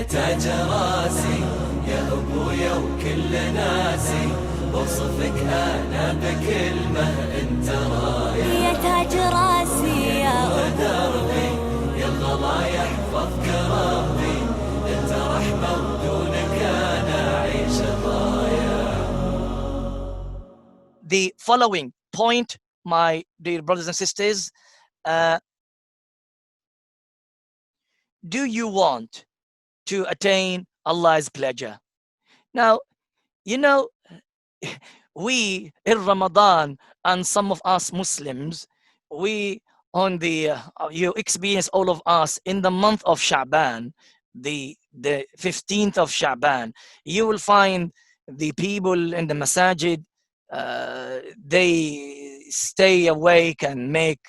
يا تاج راسي يا أبويا وكل ناسي، بوصفك أنا بكلمة أنت راية. يا تاج راسي يا دربي يا الغلا يحفظك ربي، أنت رحمة ودونك أنا أعيش ضايع. The following point, my dear brothers and sisters, do you want to attain Allah's pleasure? Now, you know, we in Ramadan, and some of us Muslims, we on the you experience, all of us, in the month of Sha'ban, the 15th of Sha'ban, you will find the people in the masajid, they stay awake and make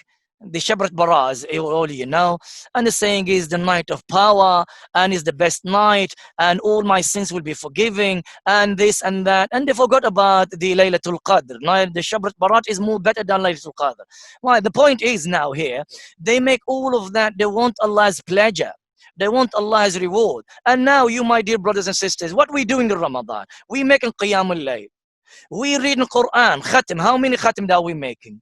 the Shabrat Baraz, all you know, and the saying is the night of power, and is the best night, and all my sins will be forgiven, and this and that, and they forgot about the Laylatul Qadr. Now the Shabrat Barat is more better than Laylatul Qadr. Why? The point is now here, they make all of that, they want Allah's pleasure. They want Allah's reward. And now you, my dear brothers and sisters, what we doing in Ramadan? We making Qiyamul Layl. We reading Quran, Khatim. How many Khatim are we making?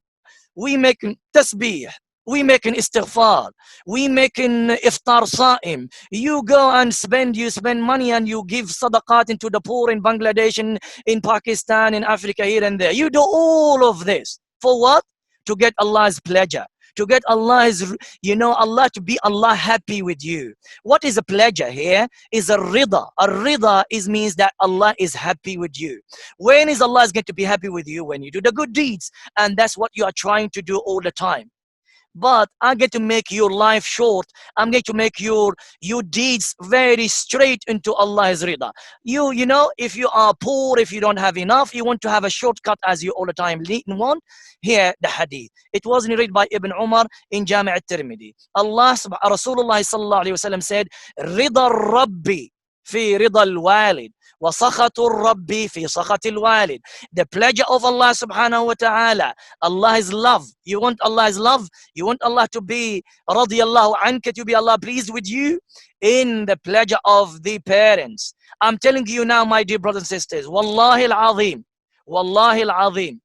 We making tasbih, we making istighfar, we making iftar sa'im. You go and you spend money and you give sadaqat into the poor in Bangladesh, in Pakistan, in Africa, here and there. You do all of this for what? To get Allah's pleasure, to get Allah's, Allah, to be Allah happy with you. What is a pleasure here? Is a rida. A rida means that Allah is happy with you. When is Allah going to be happy with you? When you do the good deeds. And that's what you are trying to do all the time. But I'm going to make your life short. I'm going to make your deeds very straight into Allah's rida. You know, if you are poor, if you don't have enough, you want to have a shortcut as you all the time want. Here, the hadith. It was narrated by Ibn Umar in Jami' al-Tirmidhi. Rasulullah sallallahu alayhi wa sallam said, Rida Rabbi fi rida al-walid. وَسَخَطُ الرَّبِّ فِي سَخَطِ الْوَالِدِ. The pleasure of Allah subhanahu wa ta'ala. Allah's love. You want Allah's love? You want Allah to be radiyallahu anka, to be Allah pleased with you? In the pleasure of the parents. I'm telling you now, my dear brothers and sisters, Wallahi al-azim, Wallahi al-azim,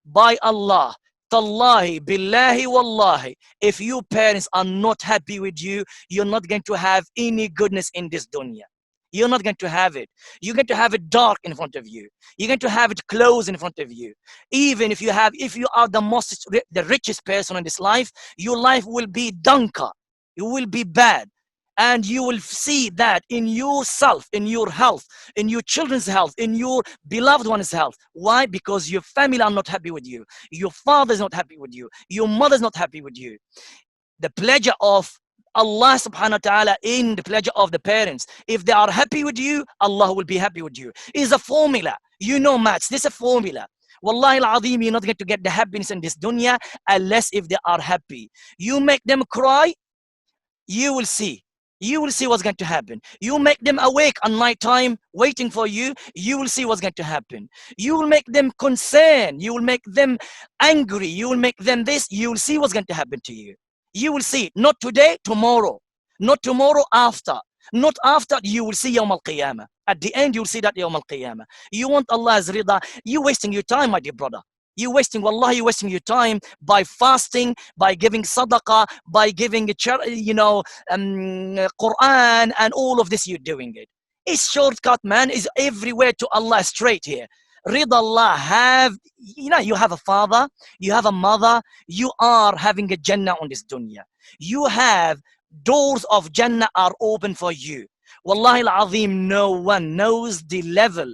by Allah, Tallahi, Billahi, Wallahi, if your parents are not happy with you, you're not going to have any goodness in this dunya. You're not going to have it. You're going to have it dark in front of you. You're going to have it close in front of you. Even if you are the richest person in this life, your life will be dunka. It will be bad. And you will see that in yourself, in your health, in your children's health, in your beloved one's health. Why? Because your family are not happy with you. Your father is not happy with you. Your mother is not happy with you. The pleasure of Allah subhanahu wa ta'ala in the pleasure of the parents. If they are happy with you, Allah will be happy with you. It's a formula. You know maths. This is a formula. Wallahi al-azim, you're not going to get the happiness in this dunya unless if they are happy. You make them cry, you will see. You will see what's going to happen. You make them awake at night time waiting for you, you will see what's going to happen. You will make them concerned. You will make them angry. You will make them this. You will see what's going to happen to you. You will see, not today, tomorrow. Not tomorrow, after. Not after, you will see Yawm al-Qiyamah. At the end, you will see that Yawm al-Qiyamah. You want Allah's rida. You're wasting your time, my dear brother. You're wasting, wallahi, you're wasting your time by fasting, by giving sadaqah, by giving, Quran, and all of this, you're doing it. It's shortcut, man. It's everywhere to Allah, straight here. Rid Allah, you have a father, you have a mother, you are having a Jannah on this dunya. You have doors of Jannah are open for you. Wallahi al-azim, no one knows the level,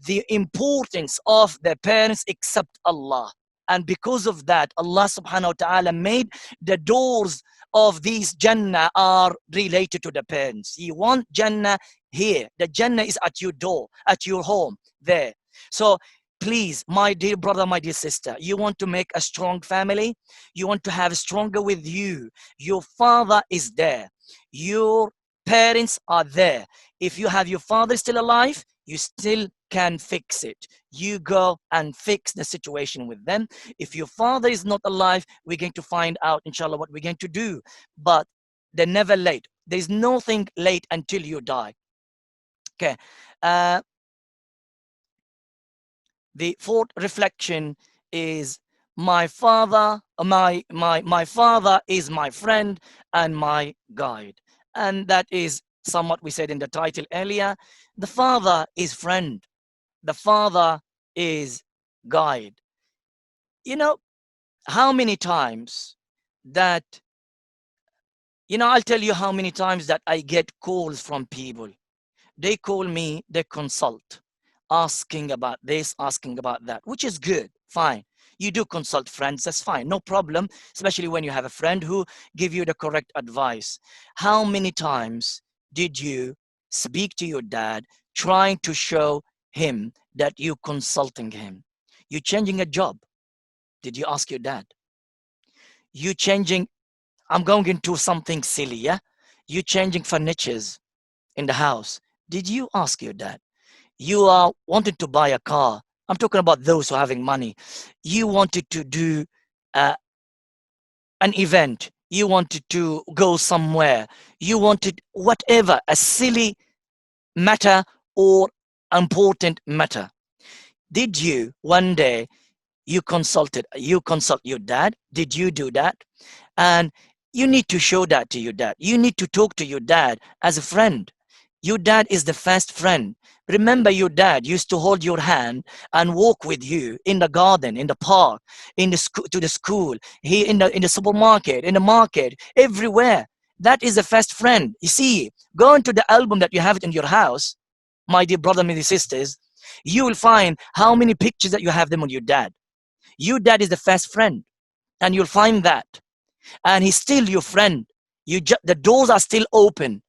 the importance of their parents except Allah. And because of that, Allah subhanahu wa ta'ala made the doors of these Jannah are related to the parents. You want Jannah here. The Jannah is at your door, at your home, there. So please, my dear brother, my dear sister, you want to make a strong family? You want to have stronger with you. Your father is there. Your parents are there. If you have your father still alive, you still can fix it. You go and fix the situation with them. If your father is not alive, we're going to find out, inshallah, what we're going to do. But they're never late. There's nothing late until you die. Okay. Uh, the fourth reflection is my father, my father is my friend and my guide. And that is somewhat we said in the title earlier. The father is friend. The father is guide. You know, how many times that, I'll tell you how many times that I get calls from people. They call me, they consult, asking about this, asking about that, which is good, fine. You do consult friends, that's fine, no problem, especially when you have a friend who give you the correct advice. How many times did you speak to your dad trying to show him that you consulting him? You changing a job, did you ask your dad? You changing, I'm going into something silly, yeah? You changing furnitures in the house, did you ask your dad? You are wanted to buy a car. I'm talking about those who are having money. You wanted to do uh, an event. You wanted to go somewhere. You wanted whatever, a silly matter or important matter. Did you one day you consult your dad? Did you do that? And you need to show that to your dad. You need to talk to your dad as a friend. Your dad is the first friend. Remember, your dad used to hold your hand and walk with you in the garden, in the park, in the to the school, he in the supermarket, in the market, everywhere. That is the first friend. You see, go into the album that you have it in your house, my dear brother, my dear sisters. You will find how many pictures that you have them on your dad. Your dad is the first friend, and you'll find that, and he's still your friend. The doors are still open.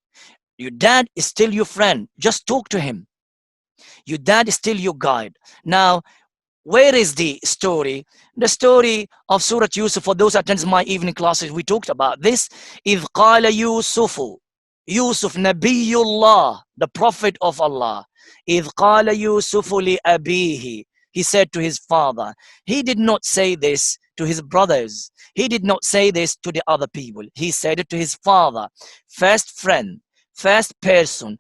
Your dad is still your friend. Just talk to him. Your dad is still your guide. Now, where is the story? The story of Surah Yusuf, for those who attend my evening classes, we talked about this. إِذْ قَالَ يُوسُفُ Yusuf, Nabiyullah, the Prophet of Allah. إِذْ قَالَ يُوسُفُ لِأَبِيهِ He said to his father. He did not say this to his brothers. He did not say this to the other people. He said it to his father. First friend, first person,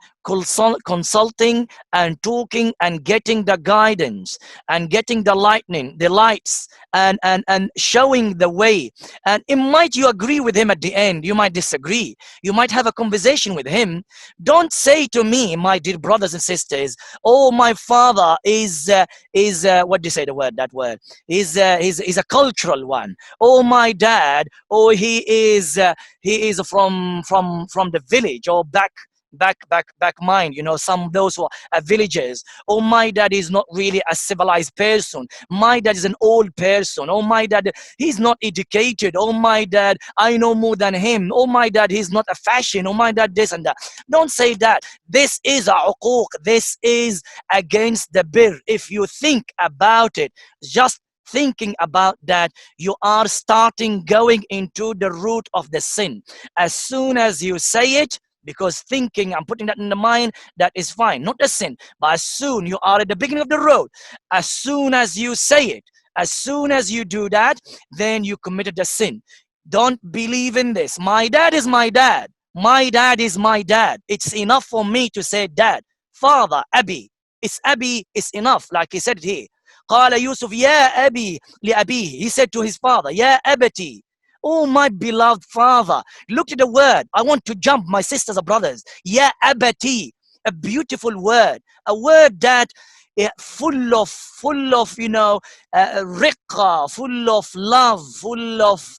consulting and talking and getting the guidance and getting the lights and showing the way. And it might you agree with him at the end, you might disagree, you might have a conversation with him. Don't say to me, my dear brothers and sisters, oh, my father is what do you say the word, that word is a cultural one. Oh, my dad, oh, he is from the village, or back mind, some those who are villagers. Oh, my dad is not really a civilized person. My dad is an old person. Oh, my dad, he's not educated. Oh, my dad, I know more than him. Oh, my dad, he's not a fashion. Oh, my dad, this and that. Don't say that. This is a uquq. This is against the bir. If you think about it, just thinking about that, you are starting going into the root of the sin. As soon as you say it, because thinking, I'm putting that in the mind, that is fine, not a sin. But as soon you are at the beginning of the road, as soon as you say it, as soon as you do that, then you committed a sin. Don't believe in this. My dad is my dad. My dad is my dad. It's enough for me to say dad. Father, Abi. It's Abi, it's enough, like he said here. قال يوسف يا أبي لأبيه. He said to his father, يا أبتي. Oh, my beloved father. Look at the word. I want to jump, my sisters and brothers. Ya abati, a beautiful word, a word that full of riqqa, full of love, full of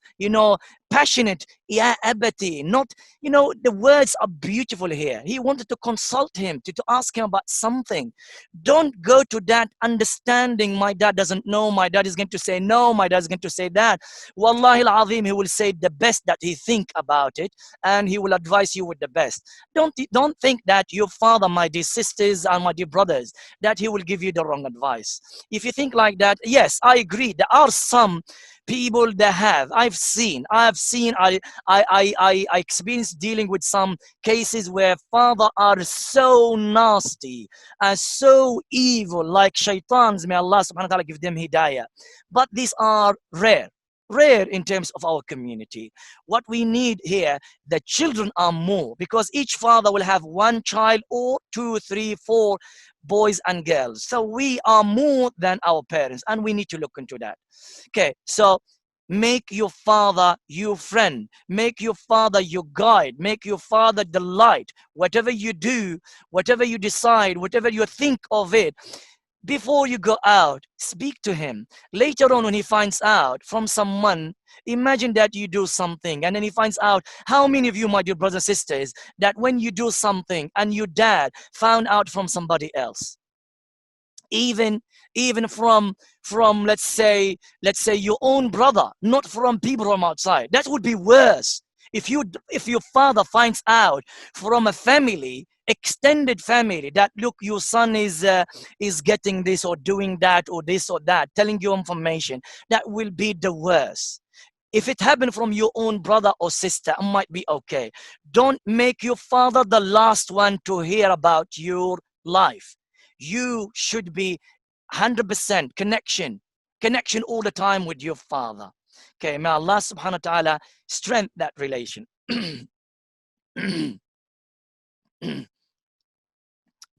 passionate. Ya abati, not the words are beautiful here. He wanted to consult him, to ask him about something. Don't go to that understanding, my dad doesn't know, my dad is going to say no, my dad is going to say that. Wallahi al-azim, he will say the best that he think about it, and he will advise you with the best. Don't think that your father, my dear sisters and my dear brothers, that he will give you the wrong advice. If you think like that, yes, I agree. There are some people that have, I've seen, I experienced dealing with some cases where father are so nasty and so evil, like shaitans. May Allah subhanahu wa ta'ala give them hidayah. But these are rare. rare in terms of our community. What we need here, the children are more, because each father will have one child or two, three, four boys and girls. So we are more than our parents, and we need to look into that. Okay, so make your father your friend, make your father your guide, make your father the light. Whatever you do, whatever you decide, whatever you think of it, before you go out, speak to him. Later on, when he finds out from someone, imagine that you do something and then he finds out. How many of you, my dear brothers and sisters, that when you do something and your dad found out from somebody else, even from let's say your own brother, not from people from outside, that would be worse. If your father finds out from a family, extended family, that look, your son is getting this or doing that or this or that, telling you information, that will be the worst. If it happened from your own brother or sister, it might be okay. Don't make your father the last one to hear about your life. You should be 100% connection all the time with your father. Okay, may Allah subhanahu wa ta'ala strengthen that relation.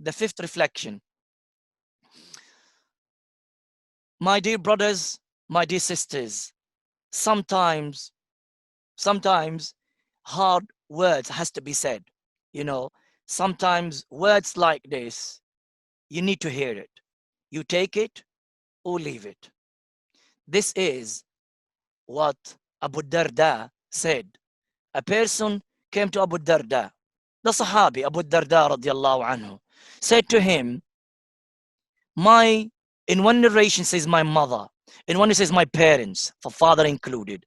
The fifth reflection. My dear brothers, my dear sisters, sometimes hard words has to be said. Sometimes words like this, you need to hear it. You take it or leave it. This is what Abu Darda said. A person came to Abu Darda, the Sahabi Abu Darda radiallahu anhu, said to him, in one narration says my mother, in one it says my parents, for father included,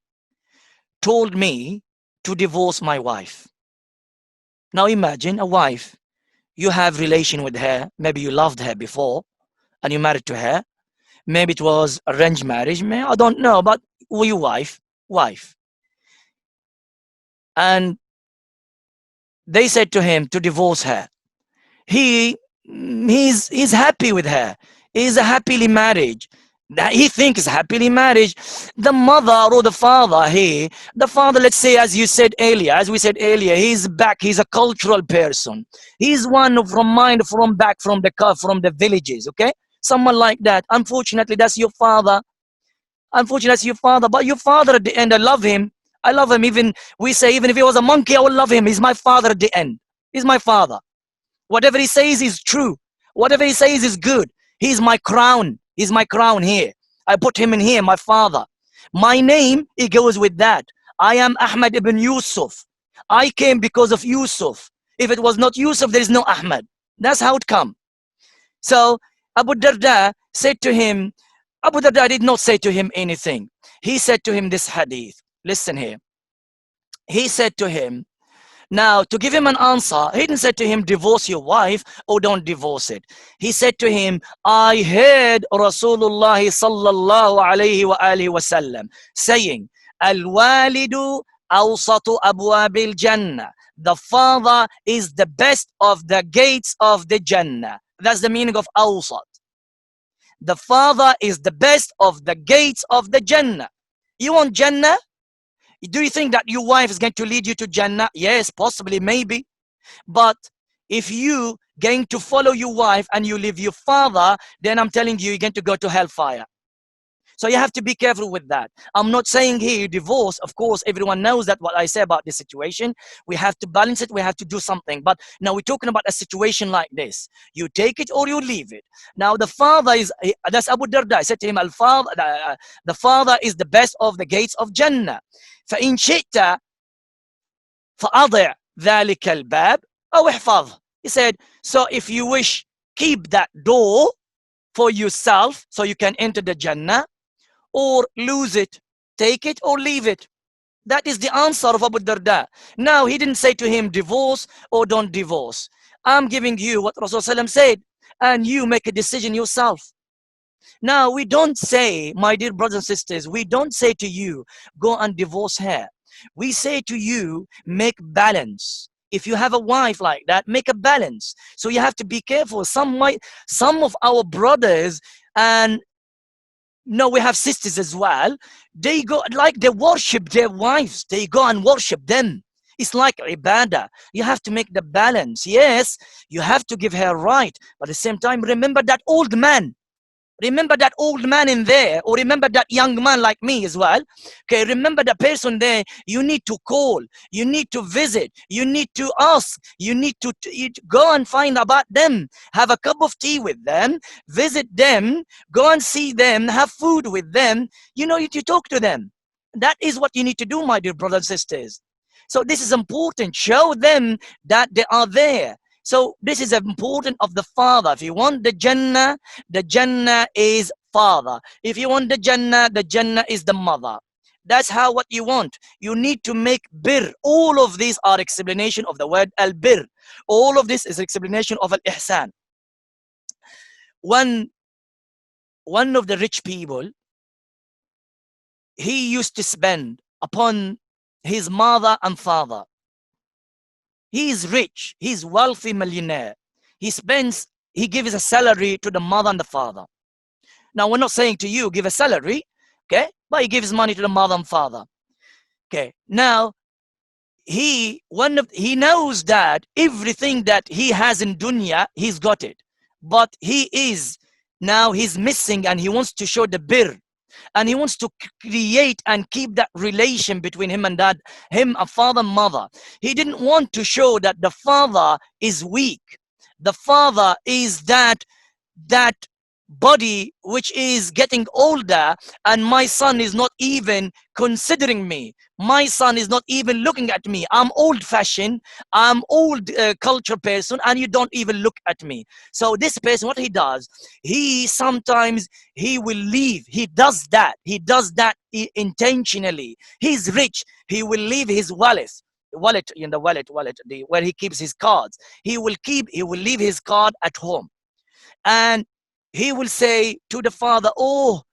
told me to divorce my wife. Now imagine a wife, you have relation with her, maybe you loved her before and you married to her, maybe it was arranged marriage, maybe, I don't know, but were you wife, and they said to him to divorce her. He's happy with her. He's a happily married. He thinks happily married. The mother or the father here, the father, let's say, as we said earlier, he's back. He's a cultural person. He's one from the villages. Okay, someone like that. Unfortunately, that's your father. But your father at the end, I love him. Even we say, even if he was a monkey, I will love him. He's my father at the end. He's my father. Whatever he says is true. Whatever he says is good. He's my crown. He's my crown here. I put him in here, my father. My name, it goes with that. I am Ahmad ibn Yusuf. I came because of Yusuf. If it was not Yusuf, there is no Ahmad. That's how it come. So Abu Darda said to him, Abu Darda did not say to him anything. He said to him this hadith. Listen here. He said to him, now, to give him an answer, he didn't say to him, divorce your wife or don't divorce it. He said to him, I heard Rasulullah sallallahu alayhi wa alihi wasallam saying, Al-walidu awsatu abwabil jannah. The father is the best of the gates of the Jannah. That's the meaning of awsat. The father is the best of the gates of the Jannah. You want Jannah? Do you think that your wife is going to lead you to Jannah? Yes, possibly, maybe. But if you going to follow your wife and you leave your father, then I'm telling you, you're going to go to hellfire. So you have to be careful with that. I'm not saying here divorce. Of course, everyone knows that what I say about this situation. We have to balance it. We have to do something. But now we're talking about a situation like this. You take it or you leave it. Now the father is, that's Abu Darda. I said to him, the father is the best of the gates of Jannah. فإن شئت فأضع ذلك الباب أو احفظ. He said, so if you wish, keep that door for yourself so you can enter the Jannah, or lose it, take it or leave it. That is the answer of Abu Darda. Now, he didn't say to him, divorce or don't divorce. I'm giving you what Rasulullah said, and you make a decision yourself. Now, we don't say, my dear brothers and sisters, we don't say to you, go and divorce her. We say to you, make balance. If you have a wife like that, make a balance. So you have to be careful. Some of our brothers, and No, we have sisters as well. They go, like, they worship their wives. They go and worship them. It's like ibadah. You have to make the balance. Yes, you have to give her right, but at the same time, remember that old man. Remember that old man in there, or remember that young man like me as well. Okay, remember the person there. You need to call, you need to visit, you need to ask, you need to go and find about them, have a cup of tea with them, visit them, go and see them, have food with them. You know, you talk to them. That is what you need to do, my dear brothers and sisters. So this is important. Show them that they are there. So this is important of the father. If you want the Jannah is father. If you want the Jannah is the mother. That's how what you want. You need to make bir. All of these are explanation of the word al-bir. All of this is explanation of al-ihsan. One of the rich people, he used to spend upon his mother and father. He is rich. He's wealthy millionaire. He gives a salary to the mother and the father. Now, we're not saying to you, give a salary, okay? But he gives money to the mother and father. Okay. Now, he knows that everything that he has in dunya, he's got it. But he's missing, and he wants to show the bir. And he wants to create and keep that relation between him and dad, him, a father and mother. He didn't want to show that the father is weak. The father is that body which is getting older, and my son is not even considering me. My son is not even looking at me. I'm old-fashioned. I'm old culture person, and you don't even look at me. So this person, what he does, he sometimes he will leave. He does that intentionally. He's rich. He will leave his wallet, where he keeps his cards. He will leave his card at home, and he will say to the father, oh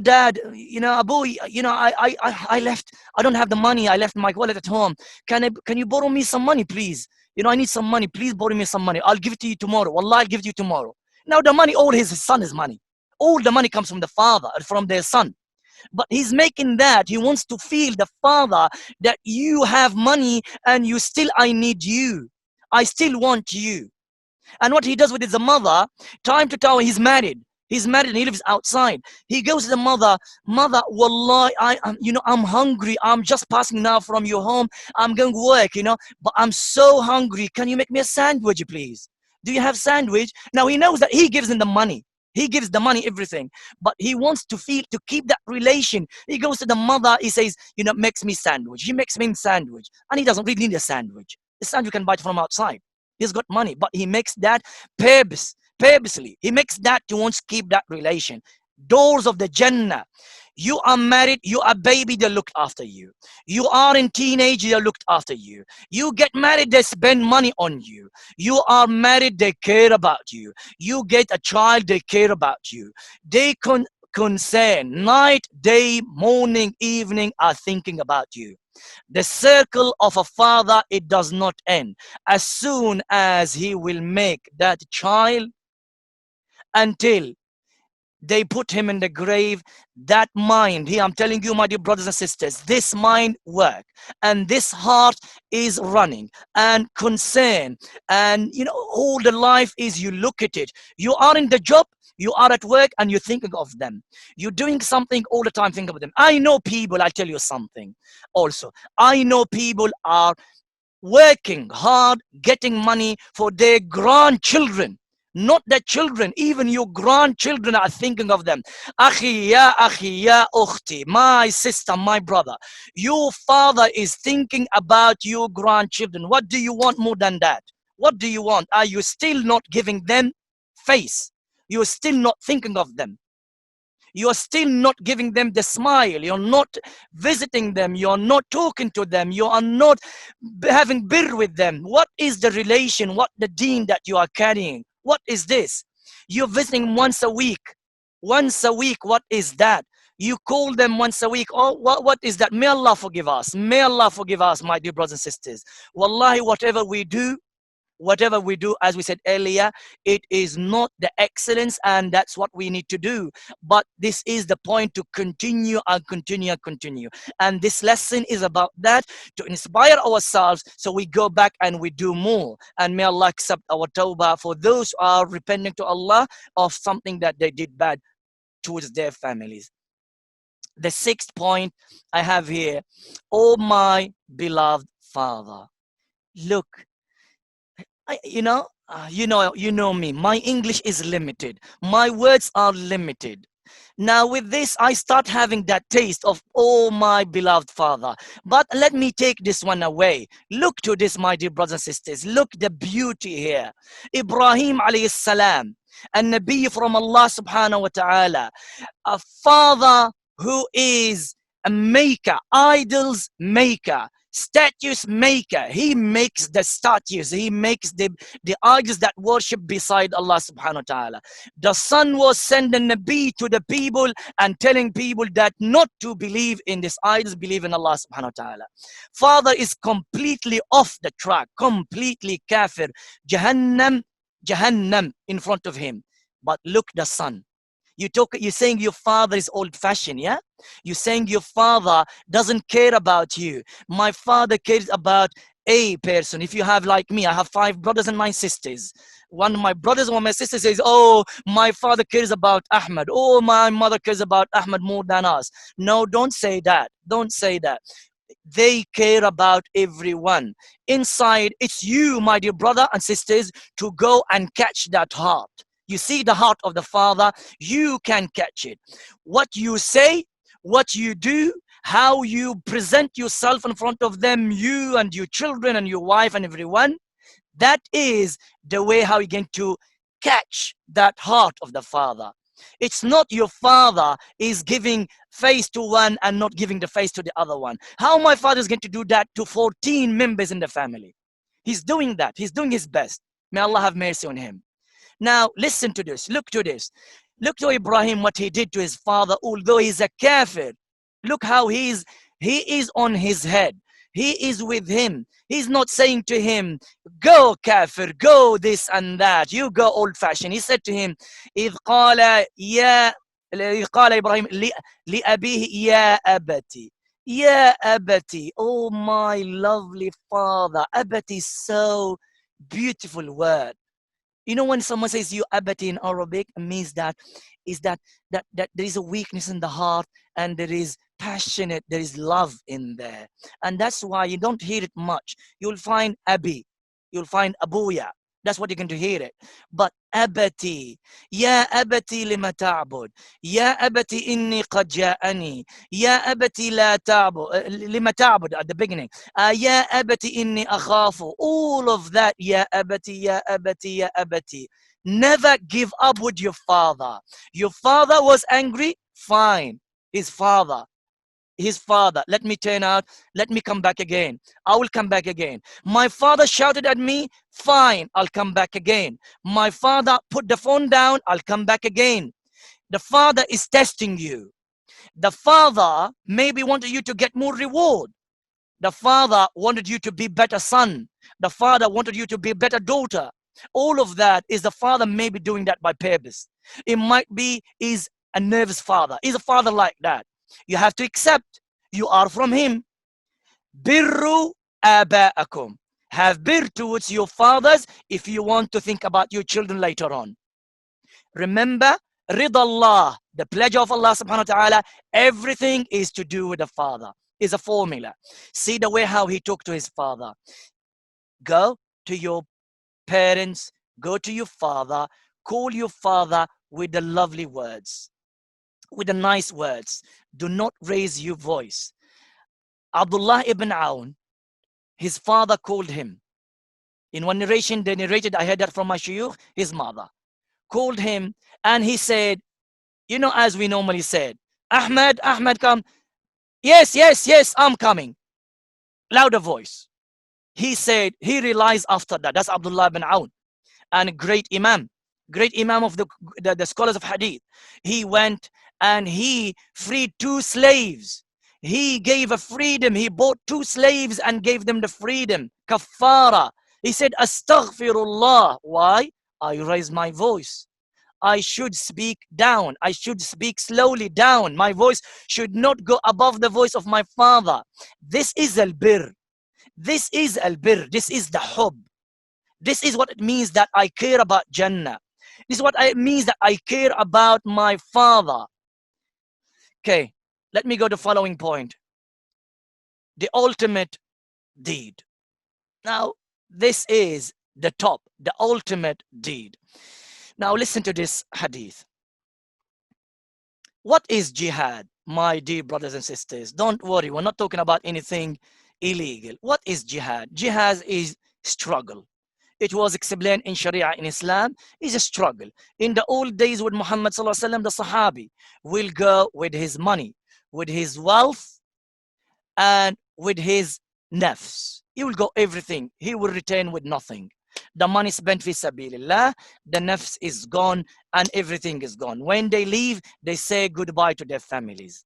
dad, Abu, I left, I don't have the money, I left my wallet at home. Can you borrow me some money, please? I need some money, please borrow me some money. I'll give it to you tomorrow. Wallah, I'll give it to you tomorrow. Now the money, all his son's money. All the money comes from the father, from their son. But he's making that, he wants to feel the father that you have money and I need you. I still want you. And what he does with his mother, time to time, he's married and he lives outside. He goes to the mother, wallah, I'm hungry. I'm just passing now from your home. I'm going to work, but I'm so hungry. Can you make me a sandwich, please? Do you have sandwich? Now he knows that he gives him the money. He gives the money, everything. But he wants to keep that relation. He goes to the mother, he says, makes me sandwich. He makes me sandwich. And he doesn't really need a sandwich. The sandwich you can buy it from outside. He's got money, but he makes that purposely. He makes that to want to keep that relation. Doors of the Jannah. You are married, you are baby, they looked after you. You are in teenage, they looked after you. You get married, they spend money on you. You are married, they care about you. You get a child, they care about you. They concern night, day, morning, evening are thinking about you. The circle of a father, it does not end. As soon as he will make that child, until they put him in the grave, that mind, here I'm telling you, my dear brothers and sisters, this mind work, and this heart is running, and concern, and all the life is, you look at it. You are in the job, you are at work, and you're thinking of them. You're doing something all the time, think of them. I know people, I'll tell you something also. I know people are working hard, getting money for their grandchildren. Not their children, even your grandchildren are thinking of them. Akhi ya ukhti, my sister, my brother. Your father is thinking about your grandchildren. What do you want more than that? What do you want? Are you still not giving them face? You're still not thinking of them. You're still not giving them the smile. You're not visiting them. You're not talking to them. You are not having bir with them. What is the relation? What the deen that you are carrying? What is this? You're visiting once a week. Once a week, what is that? You call them once a week. Oh, what is that? May Allah forgive us. May Allah forgive us, my dear brothers and sisters. Wallahi, whatever we do, whatever we do, as we said earlier, it is not the excellence, and that's what we need to do. But this is the point, to continue and continue and continue. And this lesson is about that, to inspire ourselves so we go back and we do more. And may Allah accept our tawbah for those who are repenting to Allah of something that they did bad towards their families. The sixth point I have here: oh my beloved Father. Look, you know me. My English is limited. My words are limited. Now with this, I start having that taste of, oh my beloved Father. But let me take this one away. Look to this, my dear brothers and sisters. Look the beauty here. Ibrahim alayhi salam, a Nabi from Allah subhanahu wa ta'ala, a father who is a maker, idols maker, statues maker. He makes the statues, he makes the idols that worship beside Allah subhanahu wa ta'ala. The son was sending Nabi to the people and telling people that not to believe in these idols, believe in Allah subhanahu wa ta'ala. Father is completely off the track, completely kafir. Jahannam in front of him. But look the son. You're saying your father is old-fashioned, yeah? You're saying your father doesn't care about you. My father cares about a person. If you have, like me, I have 5 brothers and 9 sisters. One of my brothers or my sister says, oh, my father cares about Ahmad. Oh, my mother cares about Ahmad more than us. No, don't say that. Don't say that. They care about everyone. Inside, it's you, my dear brother and sisters, to go and catch that heart. You see the heart of the Father, you can catch it. What you say, what you do, how you present yourself in front of them, you and your children and your wife and everyone, that is the way how you're going to catch that heart of the Father. It's not your father is giving face to one and not giving the face to the other one. How my father is going to do that to 14 members in the family? He's doing that. He's doing his best. May Allah have mercy on him. Now, listen to this. Look to this. Look to Ibrahim, what he did to his father, although he's a kafir. Look how he is on his head. He is with him. He's not saying to him, go kafir, go this and that, you go old-fashioned. He said to him, إِذْ قَالَ إِبْرَاهِيمُ لِأَبِيهِ يَا أَبَتِي. Ya abati, oh my lovely father. Abati is so beautiful word. You know, when someone says you abati in Arabic, it means that there is a weakness in the heart, and there is passionate, there is love in there. And that's why you don't hear it much. You'll find abi, you'll find abuya. That's what you're going to hear it. But abati, ya abati lima ta'bud, ya abati inni qad ja'ani, ya abati la ta'bud, lima ta'bud at the beginning, ya abati inni akhafu. All of that, ya abati, ya abati, ya abati. Never give up with your father. Your father was angry, fine. His father. Let me turn out, let me come back again. I will come back again. My father shouted at me, fine, I'll come back again. My father put the phone down, I'll come back again. The father is testing you. The father maybe wanted you to get more reward. The father wanted you to be better son. The father wanted you to be a better daughter. All of that is the father maybe doing that by purpose. It might be is a nervous father. Is a father like that? You have to accept you are from him. Birru aba'akum. Have bir towards your fathers if you want to think about your children later on. Remember, Rid Allah, the pleasure of Allah subhanahu wa ta'ala, everything is to do with the father. Is a formula. See the way how he talked to his father. Go to your parents, go to your father, call your father with the lovely words, with the nice words. Do not raise your voice. Abdullah ibn Aoun, his father called him. In one narration, they narrated, I heard that from my shuyukh, his mother called him and he said, you know, as we normally said, Ahmad, come. Yes, I'm coming. Louder voice. He said, he realized after that, that's Abdullah ibn Aoun, and a great imam of the scholars of hadith. He went and he freed 2 slaves. He gave a freedom. He bought 2 slaves and gave them the freedom. Kafara. He said, Astaghfirullah. Why? I raise my voice. I should speak down. I should speak slowly down. My voice should not go above the voice of my father. This is al-bir. This is al-bir. This is the hub. This is what it means that I care about Jannah. This is what it means that I care about my father. Okay, let me go to the following point. The ultimate deed. Now, this is the top, the ultimate deed. Now, listen to this hadith. What is jihad, my dear brothers and sisters? Don't worry, we're not talking about anything illegal. What is jihad? Jihad is struggle. It was explained in Sharia in Islam, is a struggle. In the old days with Muhammad Sallallahu Alaihi Wasallam, the Sahabi will go with his money, with his wealth, and with his nafs. He will go everything. He will return with nothing. The money spent fi sabilillah, the nafs is gone, and everything is gone. When they leave, they say goodbye to their families.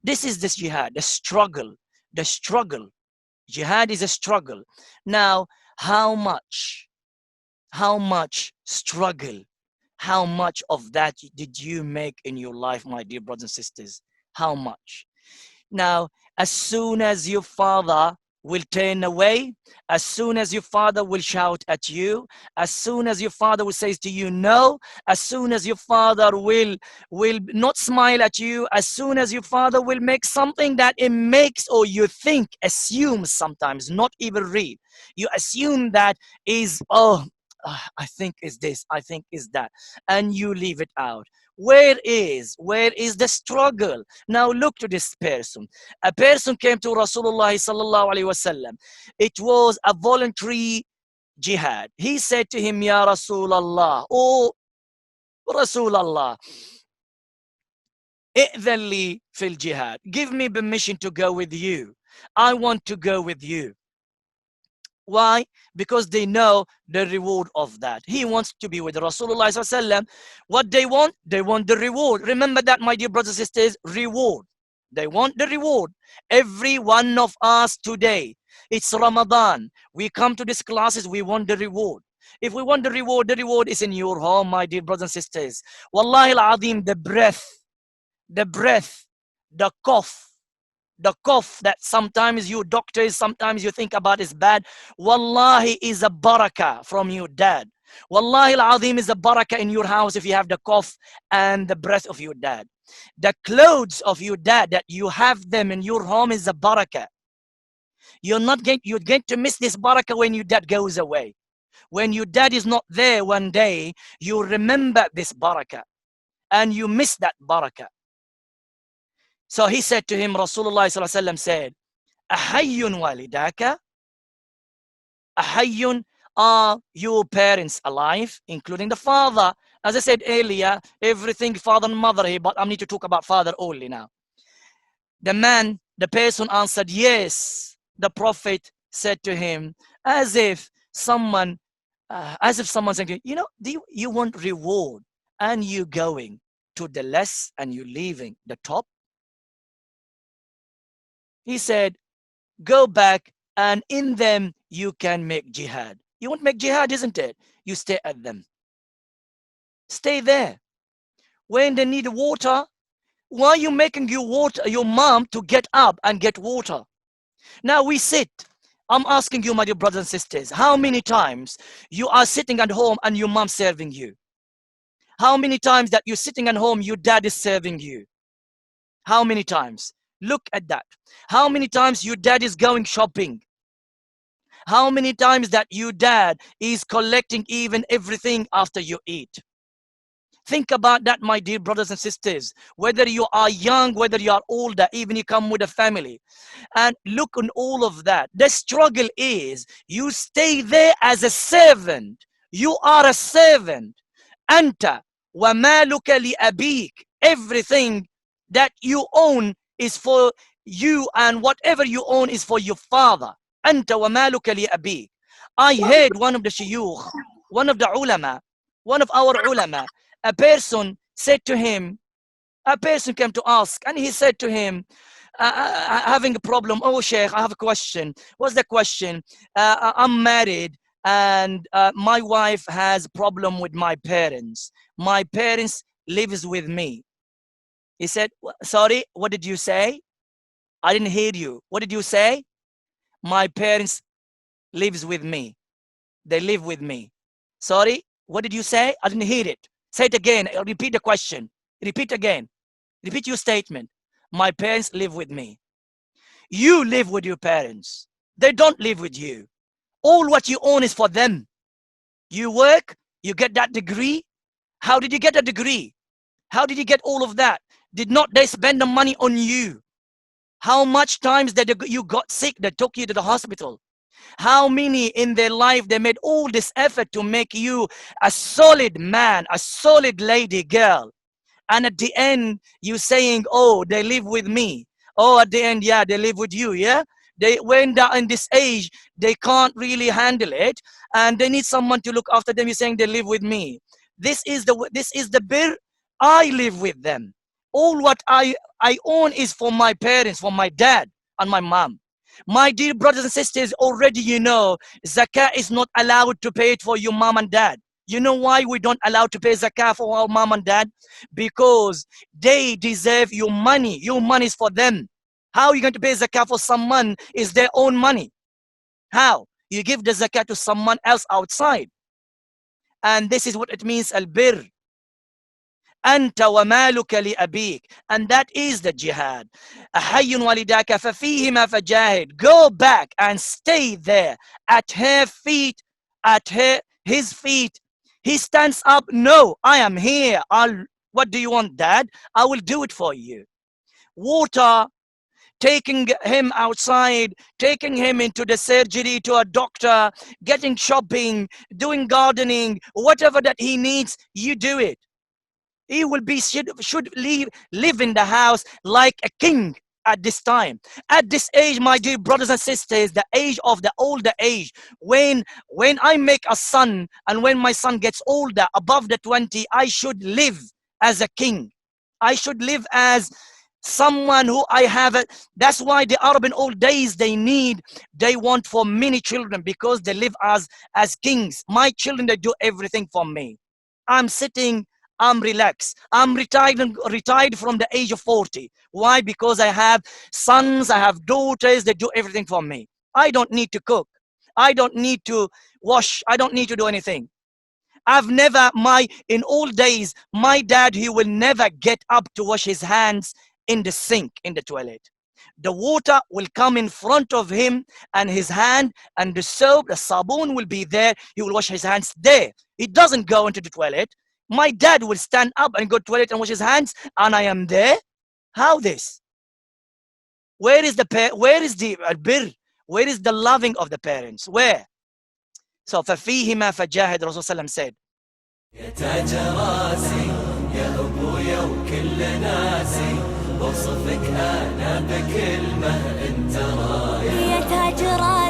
This is this jihad, the struggle. The struggle. Jihad is a struggle. Now, how much struggle, how much of that did you make in your life, my dear brothers and sisters? How much? Now, as soon as your father will turn away, as soon as your father will shout at you, as soon as your father will say to you no, as soon as your father will not smile at you, as soon as your father will make something that it makes, or you think, assumes sometimes, not even real, you assume that is, I think is this, I think is that, and you leave it out. Where is the struggle? Now look to this person. A person came to Rasulullah sallallahu alaihi wasallam. It was a voluntary jihad. He said to him, Ya Rasulallah, oh Rasulallah, i'dhan li fil jihad. Give me permission to go with you. I want to go with you. Why? Because they know the reward of that. He wants to be with Rasulullah sallallahu alaihi wasallam. What they want? They want the reward. Remember that, my dear brothers and sisters, reward. They want the reward. Every one of us today, it's Ramadan. We come to these classes, we want the reward. If we want the reward is in your home, my dear brothers and sisters. Wallahi al-azim, the breath, the cough that sometimes you doctors, sometimes you think about is bad. Wallahi is a barakah from your dad. Wallahi al-azim is a barakah in your house if you have the cough and the breath of your dad. The clothes of your dad that you have them in your home is a barakah. You're going to miss this barakah when your dad goes away. When your dad is not there one day, you remember this barakah and you miss that barakah. So he said to him, Rasulullah sallallahu alaihi wasallam said, Ahayyun walidaka? Ahayyun, are your parents alive, including the father? As I said earlier, everything father and mother here, but I need to talk about father only now. The person answered, yes. The Prophet said to him, as if someone saying, you want reward and you going to the less and you leaving the top? He said, go back and in them you can make jihad. You want to make jihad, isn't it? You stay at them. Stay there. When they need water, why are you making your mom to get up and get water? Now we sit. I'm asking you, my dear brothers and sisters, how many times you are sitting at home and your mom serving you? How many times that you're sitting at home, your dad is serving you? How many times? Look at that. How many times your dad is going shopping? How many times that your dad is collecting even everything after you eat? Think about that, my dear brothers and sisters. Whether you are young, whether you are older, even you come with a family. And look on all of that. The struggle is you stay there as a servant. You are a servant. Anta wa maluka li abik. Everything that you own is for you, and whatever you own is for your father. Anta wa maluka li abik. I heard one of the shuyukh, one of our ulama, a person said to him, a person came to ask, and he said to him, having a problem, oh Sheikh, I have a question. What's the question? I'm married and my wife has problem with my parents. My parents lives with me. He said, sorry, what did you say? I didn't hear you. What did you say? My parents lives with me. They live with me. Sorry, what did you say? I didn't hear it. Say it again. Repeat the question. Repeat again. Repeat your statement. My parents live with me. You live with your parents. They don't live with you. All what you own is for them. You work, you get that degree. How did you get a degree? How did you get all of that? Did not they spend the money on you? How much times that you got sick that took you to the hospital? How many in their life they made all this effort to make you a solid man, a solid lady girl, and at the end you saying, oh, they live with me. Oh, at the end, yeah, they live with you. Yeah, they when they're in this age they can't really handle it and they need someone to look after them. You're saying they live with me. This is the bir. I live with them. All what I own is for my parents, for my dad and my mom. My dear brothers and sisters, already you know, zakah is not allowed to pay it for your mom and dad. You know why we don't allow to pay zakah for our mom and dad? Because they deserve your money. Your money is for them. How are you going to pay zakah for someone is their own money? How? You give the zakah to someone else outside. And this is what it means, al-bir. أنت ومالك لأبيك, and that is the jihad. أحي والداك ففيهما فجاهد. Go back and stay there at her feet, at his feet. He stands up. No, I am here. What do you want, Dad? I will do it for you. Water, taking him outside, taking him into the surgery, to a doctor, getting shopping, doing gardening, whatever that he needs, you do it. He will be should live in the house like a king at this time. At this age, my dear brothers and sisters, the age of the older age, when I make a son and when my son gets older, above the 20, I should live as a king. I should live as someone who I have a, that's why the Arab in old days they want for many children, because they live as kings. My children, they do everything for me. I'm sitting, I'm relaxed. I'm retired from the age of 40. Why? Because I have sons, I have daughters, they do everything for me. I don't need to cook. I don't need to wash. I don't need to do anything. I've never, in old days, my dad, he will never get up to wash his hands in the sink, in the toilet. The water will come in front of him and his hand, and the soap, the sabun will be there. He will wash his hands there. He doesn't go into the toilet. My dad will stand up and go to the toilet and wash his hands, and I am there. How this? Where is the bir? Where is the loving of the parents? Where? So فَفِيهِمَا فَجَاهِدْ, Rasulullah said. يا تاج راسي يا أبويا وكل ناسي، بوصفك أنا بكلمة أنت رايح. يا تاج راسي